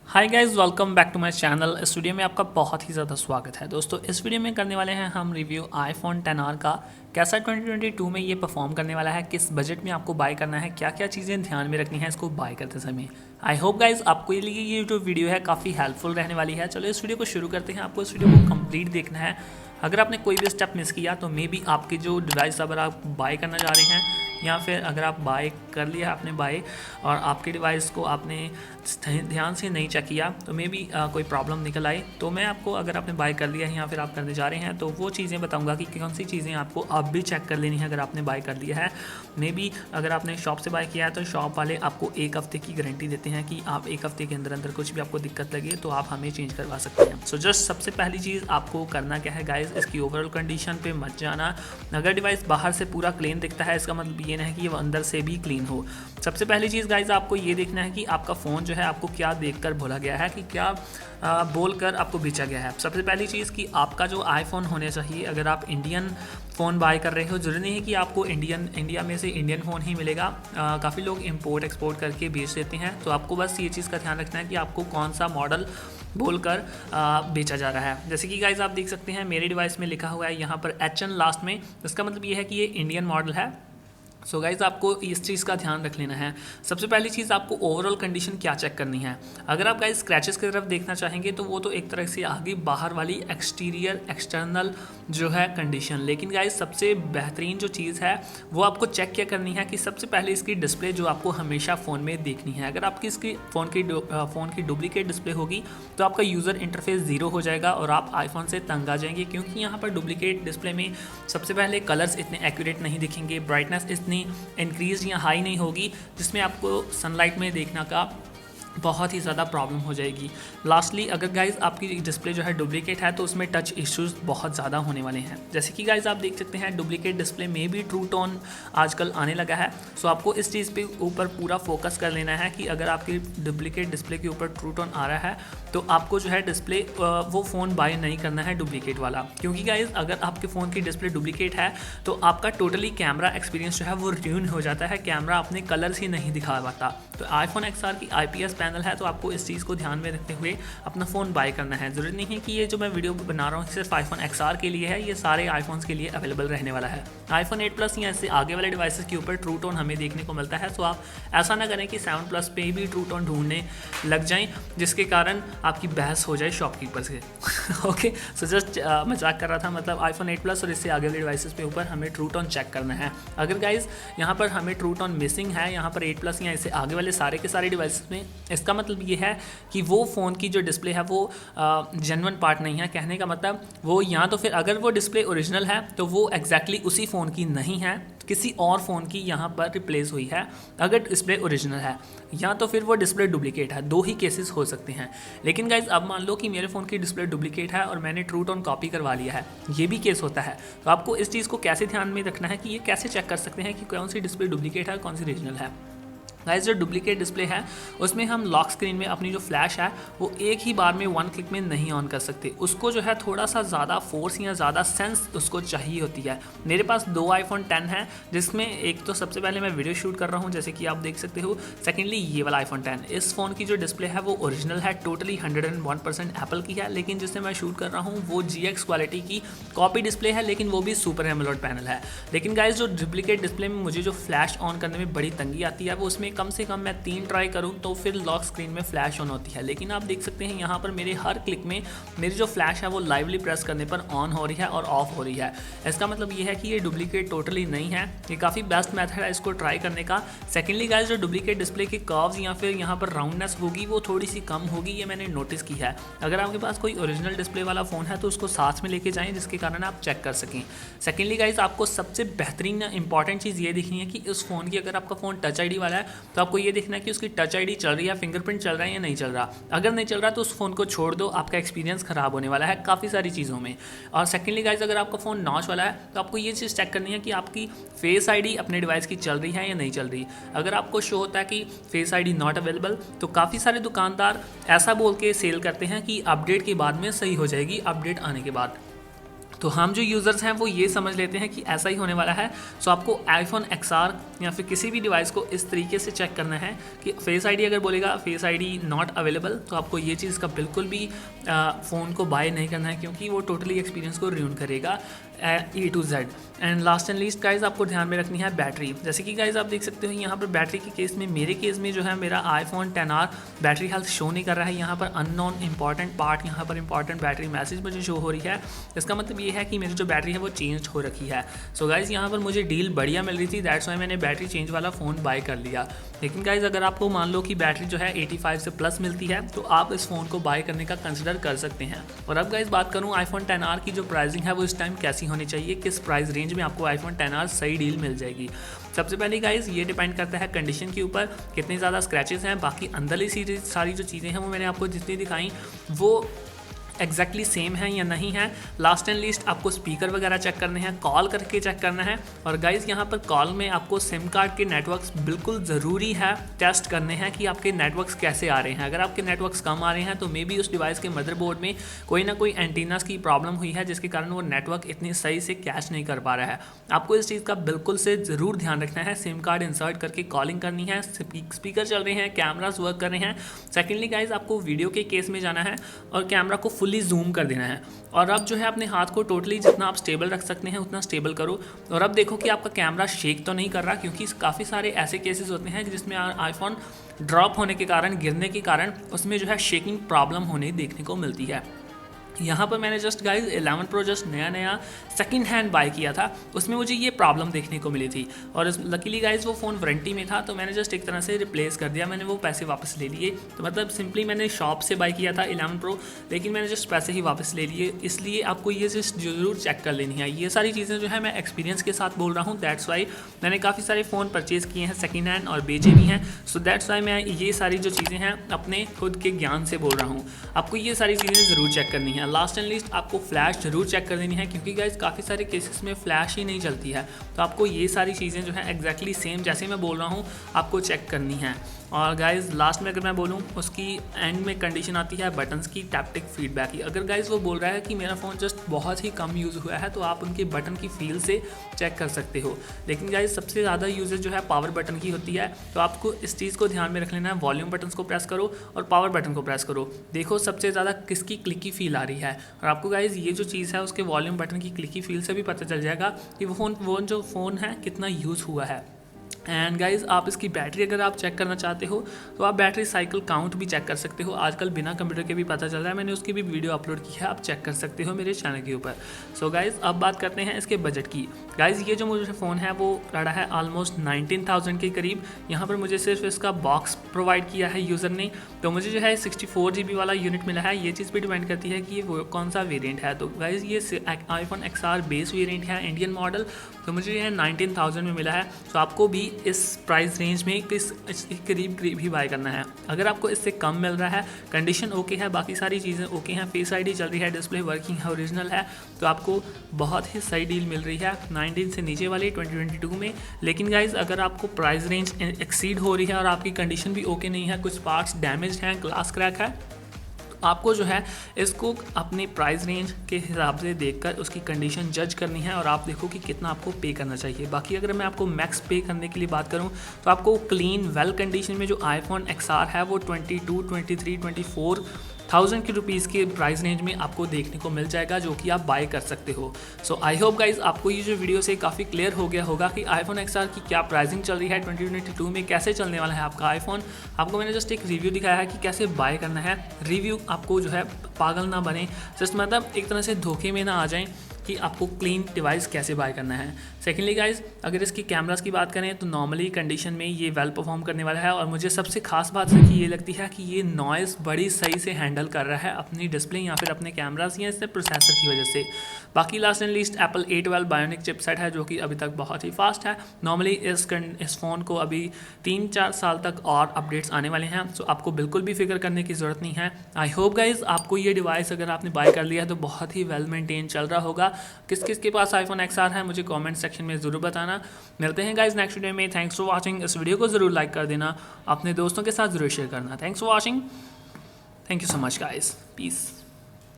Hi guys, welcome back to my channel. इस video में आपका बहुत ही ज़्यादा स्वागत है। दोस्तों, इस वीडियो में करने वाले हैं हम रिव्यू आईफोन 10R का। कैसा 2022 में ये परफॉर्म करने वाला है, किस बजट में आपको बाय करना है, क्या क्या चीज़ें ध्यान में रखनी है इसको बाय करते समय। आई होप गाइस आपको ये जो वीडियो है काफ़ी हेल्पफुल रहने वाली है। चलो इस वीडियो को शुरू करते हैं। आपको इस वीडियो को कंप्लीट देखना है। अगर आपने कोई भी स्टेप मिस किया तो मे बी आपकी जो डिवाइस अगर आप बाय करना चाह रहे हैं या फिर अगर आप बाय कर लिया आपने बाय और आपके डिवाइस को आपने ध्यान से नहीं चेक किया तो मे बी कोई प्रॉब्लम निकल आए, तो मैं आपको अगर आपने बाय कर लिया है या फिर आप करने जा रहे हैं तो वो चीज़ें बताऊंगा कि कौन सी चीज़ें आपको अब भी चेक कर लेनी है अगर आपने बाय कर लिया है। मे बी अगर आपने शॉप से बाय किया है तो शॉप वाले आपको 1 हफ्ते की गारंटी देते हैं कि आप 1 हफ्ते के अंदर अंदर कुछ भी आपको दिक्कत लगे तो आप हमें चेंज करवा सकते हैं। सो जस्ट सबसे पहली चीज़ आपको करना क्या है गाइज, इसकी ओवरऑल कंडीशन पे मत जाना। अगर डिवाइस बाहर से पूरा क्लीन दिखता है इसका मतलब ये नहीं कि वो अंदर से भी क्लीन हो। सबसे पहली चीज़ गाइज आपको ये देखना है कि आपका फ़ोन जो है आपको क्या देखकर भूला गया है, कि क्या बोलकर आपको बेचा गया है। सबसे पहली चीज़ कि आपका जो आईफोन होने चाहिए, अगर आप इंडियन फ़ोन बाय कर रहे हो जरूरी नहीं है कि आपको इंडिया में से इंडियन फ़ोन ही मिलेगा। काफ़ी लोग इंपोर्ट एक्सपोर्ट करके बेच देते हैं, तो आपको बस ये चीज़ का ध्यान रखना है कि आपको कौन सा मॉडल बोलकर बेचा जा रहा है। जैसे कि गाइज आप देख सकते हैं मेरे डिवाइस में लिखा हुआ है यहाँ पर HN लास्ट में, इसका मतलब ये है कि ये इंडियन मॉडल है। सो गाइज़ आपको इस चीज़ का ध्यान रख लेना है। सबसे पहली चीज़ आपको ओवरऑल कंडीशन क्या चेक करनी है। अगर आप गाइज़ स्क्रैचेस की तरफ देखना चाहेंगे तो वो तो एक तरह से आगे बाहर वाली एक्सटीरियर एक्सटर्नल जो है कंडीशन, लेकिन गाइज़ सबसे बेहतरीन जो चीज़ है वो आपको चेक क्या करनी है कि सबसे पहले इसकी डिस्प्ले जो आपको हमेशा फ़ोन में देखनी है। अगर आपकी इसकी फ़ोन की डुप्लीकेट डिस्प्ले होगी तो आपका यूज़र इंटरफेस ज़ीरो हो जाएगा और आप आईफोन से तंग आ जाएंगे, क्योंकि यहाँ पर डुप्लीकेट डिस्प्ले में सबसे पहले कलर्स इतने एक्यूरेट नहीं दिखेंगे, ब्राइटनेस इतनी इंक्रीज या हाई नहीं होगी जिसमें आपको सनलाइट में देखना का बहुत ही ज़्यादा प्रॉब्लम हो जाएगी। लास्टली अगर गाइज़ आपकी डिस्प्ले जो है डुप्लीकेट है तो उसमें टच इश्यूज़ बहुत ज़्यादा होने वाले हैं। जैसे कि गाइज़ आप देख सकते हैं डुप्लीकेट डिस्प्ले में भी ट्रू टोन आजकल आने लगा है। सो आपको इस चीज़ पे ऊपर पूरा फोकस कर लेना है कि अगर आपकी डुप्लीकेट डिस्प्ले के ऊपर ट्रू टोन आ रहा है तो आपको जो है डिस्प्ले वो फ़ोन बाय नहीं करना है डुप्लीकेट वाला, क्योंकि गाइज़ अगर आपके फ़ोन की डिस्प्ले डुप्लीकेट है तो आपका टोटली कैमरा एक्सपीरियंस जो है वो ट्यून हो जाता है, कैमरा अपने कलर्स ही नहीं दिखा पाता। तो आईफोन XR की IPS पैनल है, तो आपको इस चीज़ को ध्यान में रखते हुए अपना फ़ोन बाय करना है। ज़रूरी नहीं है कि ये जो मैं वीडियो बना रहा हूँ सिर्फ आईफोन XR के लिए है, ये सारे आईफोन्स के लिए अवेलेबल रहने वाला है। आईफोन 8 प्लस या इससे आगे वाले डिवाइसेस के ऊपर ट्रू टोन हमें देखने को मिलता है, तो आप ऐसा ना करें कि 7 प्लस पे भी ट्रू टोन ढूंढने लग जाएं जिसके कारण आपकी बहस हो जाए शॉपकीपर से। ओके, सो जस्ट मजाक कर रहा था। मतलब आईफोन 8 प्लस और इससे आगे वाले डिवाइसेस पे ऊपर हमें ट्रू टोन चेक करना है। अगर गाइज यहाँ पर हमें ट्रू टोन मिसिंग है यहाँ पर 8 प्लस या इससे आगे वाले सारे के सारे डिवाइसेस में, इसका मतलब ये है कि वो फ़ोन की जो डिस्प्ले है वो जेन्युइन पार्ट नहीं है। कहने का मतलब वो या तो फिर अगर वो डिस्प्ले ओरिजिनल है तो वो एग्जैक्टली उसी फ़ोन की नहीं है, किसी और फ़ोन की यहाँ पर रिप्लेस हुई है अगर डिस्प्ले ओरिजिनल है, या तो फिर वो डिस्प्ले डुप्लीकेट है। दो ही केसेस हो सकते हैं। लेकिन गाइज अब मान लो कि मेरे फ़ोन की डिस्प्ले डुप्लीकेट है और मैंने ट्रू टोन कॉपी करवा लिया है, ये भी केस होता है। तो आपको इस चीज़ को कैसे ध्यान में रखना है कि ये कैसे चेक कर सकते हैं कि कौन सी डिस्प्ले डुप्लीकेट है कौन सी ओरिजिनल है। गाइस जो डुप्लीकेट डिस्प्ले है उसमें हम लॉक स्क्रीन में अपनी जो फ्लैश है वो एक ही बार में 1 क्लिक में नहीं ऑन कर सकते, उसको जो है थोड़ा सा ज़्यादा फोर्स या ज़्यादा सेंस उसको चाहिए होती है। मेरे पास 2 आईफोन 10 है जिसमें एक तो सबसे पहले मैं वीडियो शूट कर रहा हूँ जैसे कि आप देख सकते हो, सेकेंडली ये वाला आईफोन 10, इस फ़ोन की जो डिस्प्ले है वो ओरिजिनल है, टोटली 101% एप्पल की है, लेकिन जिससे मैं शूट कर रहा हूँ वो GX क्वालिटी की कॉपी डिस्प्ले है, लेकिन वो भी सुपर एमोलेड पैनल है। लेकिन गाइस जो डुप्लीकेट डिस्प्ले में मुझे जो फ्लैश ऑन करने में बड़ी तंगी आती है वो उसमें कम से कम मैं 3 ट्राई करूं तो फिर लॉक स्क्रीन में फ्लैश ऑन होती है। लेकिन आप देख सकते हैं यहाँ पर मेरे हर क्लिक में मेरी जो फ्लैश है वो लाइवली प्रेस करने पर ऑन हो रही है और ऑफ हो रही है। इसका मतलब ये है कि ये डुप्लीकेट टोटली नहीं है, ये काफ़ी बेस्ट मेथड है इसको ट्राई करने का। सेकेंडली गाइस जो डुप्लीकेट डिस्प्ले के कर्व्स या फिर यहाँ पर राउंडनेस होगी वो थोड़ी सी कम होगी, ये मैंने नोटिस की है। अगर आपके पास कोई ओरिजिनल डिस्प्ले वाला फ़ोन है तो उसको साथ में लेके जाएँ जिसके कारण आप चेक कर सकें। सेकेंडली गाइस आपको सबसे बेहतरीन इंपॉर्टेंट चीज़ ये देखनी है कि उस फ़ोन की, अगर आपका फ़ोन टच ID वाला है तो आपको ये देखना है कि उसकी टच ID चल रही है, फिंगरप्रिंट चल रहा है या नहीं चल रहा। अगर नहीं चल रहा तो उस फ़ोन को छोड़ दो, आपका एक्सपीरियंस ख़राब होने वाला है काफ़ी सारी चीज़ों में। और सेकेंडली गाइज अगर आपका फ़ोन नॉच वाला है तो आपको ये चीज़ चेक करनी है कि आपकी फेस ID अपने डिवाइस की चल रही है या नहीं चल रही। अगर आपको शो होता है कि फेस ID नॉट अवेलेबल तो काफ़ी सारे दुकानदार ऐसा बोल के सेल करते हैं कि अपडेट के बाद में सही हो जाएगी, अपडेट आने के बाद। तो हम जो यूज़र्स हैं वो ये समझ लेते हैं कि ऐसा ही होने वाला है। सो आपको आईफोन XR या फिर किसी भी डिवाइस को इस तरीके से चेक करना है कि फेस आईडी अगर बोलेगा फेस आईडी नॉट अवेलेबल, तो आपको ये चीज़ का बिल्कुल भी फ़ोन को बाय नहीं करना है, क्योंकि वो टोटली एक्सपीरियंस को रूइन करेगा A to Z। And last and least guys आपको ध्यान में रखनी है बैटरी। जैसे कि गाइज आप देख सकते हो यहाँ पर बैटरी के केस में, मेरे केस में जो है मेरा iPhone XR battery health show नहीं कर रहा है। यहाँ पर अननोन इंपॉर्टेंट पार्ट, यहाँ पर इंपॉर्टेंट बैटरी मैसेज मुझे शो हो रही है। इसका मतलब ये है कि मेरी जो बैटरी है वो चेंज हो रखी है। सो गाइज यहाँ पर मुझे डील बढ़िया मिल रही थी, दैट्स वाई मैंने बैटरी चेंज वाला फ़ोन बाय कर लिया। लेकिन गाइज अगर आपको मान लो कि बैटरी जो है 85 से प्लस मिलती है, तो आप इस फ़ोन को बाय करने का कंसिडर कर सकते हैं। और अब गाइज बात करूँ iPhone XR की जो प्राइसिंग है वो इस टाइम कैसी होनी चाहिए, किस प्राइस रेंज में आपको iPhone XR सही डील मिल जाएगी। सबसे पहले गाइज ये डिपेंड करता है कंडीशन के ऊपर, कितने ज़्यादा स्क्रैचेस हैं। बाकी अंदरली सारी जो चीज़ें हैं वो मैंने आपको जितनी दिखाई वो एग्जैक्टली सेम है या नहीं है। लास्ट एंड लीस्ट आपको स्पीकर वगैरह चेक करने हैं, कॉल करके चेक करना है। और गाइज़ यहाँ पर कॉल में आपको सिम कार्ड के नेटवर्क्स बिल्कुल ज़रूरी है टेस्ट करने हैं कि आपके नेटवर्क्स कैसे आ रहे हैं। अगर आपके नेटवर्क्स कम आ रहे हैं तो मे बी उस डिवाइस के मदरबोर्ड में कोई ना कोई एंटीनास की प्रॉब्लम हुई है, जिसके कारण वो नेटवर्क इतनी सही से कैच नहीं कर पा रहा है। आपको इस चीज़ का बिल्कुल से ज़रूर ध्यान रखना है। सिम कार्ड इंसर्ट करके कॉलिंग करनी है, स्पीकर चल रहे हैं, कैमरास वर्क कर रहे हैं। सेकेंडली गाइज़ आपको वीडियो के केस में जाना है और कैमरा को फुली जूम कर देना है। और अब जो है अपने हाथ को टोटली जितना आप स्टेबल रख सकते हैं उतना स्टेबल करो। और अब देखो कि आपका कैमरा शेक तो नहीं कर रहा, क्योंकि काफ़ी सारे ऐसे केसेस होते हैं जिसमें आईफोन ड्रॉप होने के कारण, गिरने के कारण उसमें जो है शेकिंग प्रॉब्लम होने देखने को मिलती है। यहाँ पर मैंने जस्ट गाइज 11 Pro जस्ट नया सेकंड हैंड बाय किया था, उसमें मुझे ये प्रॉब्लम देखने को मिली थी। और लकीली गाइज वो फ़ोन वारंटी में था, तो मैंने जस्ट एक तरह से रिप्लेस कर दिया, मैंने वो पैसे वापस ले लिए। तो मतलब सिंपली मैंने शॉप से बाय किया था 11 Pro, लेकिन मैंने जस्ट पैसे ही वापस ले लिए। इसलिए आपको ये चीज़ ज़रूर चेक कर लेनी है। ये सारी चीज़ें जो है मैं एक्सपीरियंस के साथ बोल रहा हूँ, दैट्स वाई मैंने काफ़ी सारे फ़ोन परचेज़ किए हैं सेकेंड हैंड और बेचे भी हैं। सो दैट्स वाई मैं ये सारी जो चीज़ें हैं अपने खुद के ज्ञान से बोल रहा हूँ। आपको ये सारी चीज़ें ज़रूर चेक करनी है। लास्ट एंड लीस्ट आपको फ्लैश जरूर चेक कर देनी है, क्योंकि गाइज काफ़ी सारे केसेस में फ्लैश ही नहीं चलती है। तो आपको ये सारी चीज़ें जो है एग्जैक्टली सेम जैसे मैं बोल रहा हूँ आपको चेक करनी है। और गाइज़ लास्ट में अगर मैं बोलूँ, उसकी एंड में कंडीशन आती है बटन्स की टैप्टिक फीडबैक की। अगर गाइज़ वो बोल रहा है कि मेरा फ़ोन जस्ट बहुत ही कम यूज़ हुआ है, तो आप उनके बटन की फील से चेक कर सकते हो। लेकिन गाइज़ सबसे ज़्यादा यूजेज जो है पावर बटन की होती है, तो आपको इस चीज़ को ध्यान में रख लेना है। वॉल्यूम बटन्स को प्रेस करो और पावर बटन को प्रेस करो, देखो सबसे ज़्यादा किसकी क्लिकी फील आ रही है। और आपको गाइज़ ये जो चीज़ है उसके वॉल्यूम बटन की क्लिकी फील से भी पता चल जाएगा कि वो जो फ़ोन है कितना यूज़ हुआ है। एंड गाइज़ आप इसकी बैटरी अगर आप चेक करना चाहते हो तो आप बैटरी साइकिल काउंट भी चेक कर सकते हो। आजकल बिना कंप्यूटर के भी पता चल रहा है, मैंने उसकी भी वीडियो अपलोड की है, आप चेक कर सकते हो मेरे चैनल के ऊपर। सो गाइज़ अब बात करते हैं इसके बजट की। गाइज़ ये जो मुझे फ़ोन है वो पड़ा है ऑलमोस्ट 19,000 के करीब। यहाँ पर मुझे सिर्फ इसका बॉक्स प्रोवाइड किया है यूज़र ने, तो मुझे जो है 64 GB वाला यूनिट मिला है। ये चीज़ भी डिपेंड करती है कि ये कौन सा वेरिएंट है। तो गाइज़ ये iPhone XR बेस वेरिएंट है, इंडियन मॉडल, तो मुझे ये 19,000 में मिला है। तो आपको भी इस प्राइस रेंज में इसके करीब ही बाय करना है। अगर आपको इससे कम मिल रहा है, कंडीशन ओके है, बाकी सारी चीज़ें ओके हैं, फेस आईडी चल रही है, डिस्प्ले वर्किंग है, ओरिजिनल है, तो आपको बहुत ही सही डील मिल रही है 19 से नीचे वाली 2022 में। लेकिन गाइज अगर आपको प्राइस रेंज एक्सीड हो रही है और आपकी कंडीशन भी ओके नहीं है, कुछ पार्ट्स डैमेज हैं, ग्लास क्रैक है, आपको जो है इसको अपने प्राइस रेंज के हिसाब से देखकर उसकी कंडीशन जज करनी है और आप देखो कि कितना आपको पे करना चाहिए। बाकी अगर मैं आपको मैक्स पे करने के लिए बात करूं तो आपको क्लीन वेल कंडीशन में जो iPhone XR है वो 22, 23, 24,000 के रुपीज़ के प्राइस रेंज में आपको देखने को मिल जाएगा, जो कि आप बाय कर सकते हो। सो आई होप गाइज आपको ये जो वीडियो से काफ़ी क्लियर हो गया होगा कि iPhone XR की क्या प्राइसिंग चल रही है, 2022 में कैसे चलने वाला है आपका iPhone। आपको मैंने जस्ट एक रिव्यू दिखाया है कि कैसे बाय करना है। रिव्यू आपको जो है पागल ना बने, जस्ट मतलब एक तरह से धोखे में ना आ जाएं कि आपको क्लीन डिवाइस कैसे बाय करना है। सेकेंडली गाइज अगर इसकी कैमरास की बात करें तो नॉर्मली कंडीशन में ये वेल परफॉर्म करने वाला है। और मुझे सबसे खास बात है कि ये लगती है कि ये नॉइज़ बड़ी सही से हैंडल कर रहा है अपनी डिस्प्ले या फिर अपने कैमरास या इससे प्रोसेसर की वजह से। बाकी last and least Apple A12 bionic chipset है, जो कि अभी तक बहुत ही फास्ट है। नॉर्मली इस फ़ोन को अभी 3-4 साल तक और अपडेट्स आने वाले हैं, सो आपको बिल्कुल भी फिक्र करने की ज़रूरत नहीं है। आई होप गाइज आपको ये डिवाइस अगर आपने बाय कर लिया है तो बहुत ही वेल मेंटेन चल रहा होगा। किस किस के पास iPhone XR है मुझे कमेंट सेक्शन में ज़रूर बताना। मिलते हैं गाइज नेक्स्ट वीडियो में। Thanks for watching. इस वीडियो को ज़रूर लाइक कर देना, अपने दोस्तों के साथ ज़रूर शेयर करना। Thanks for watching, thank you so much guys, piece.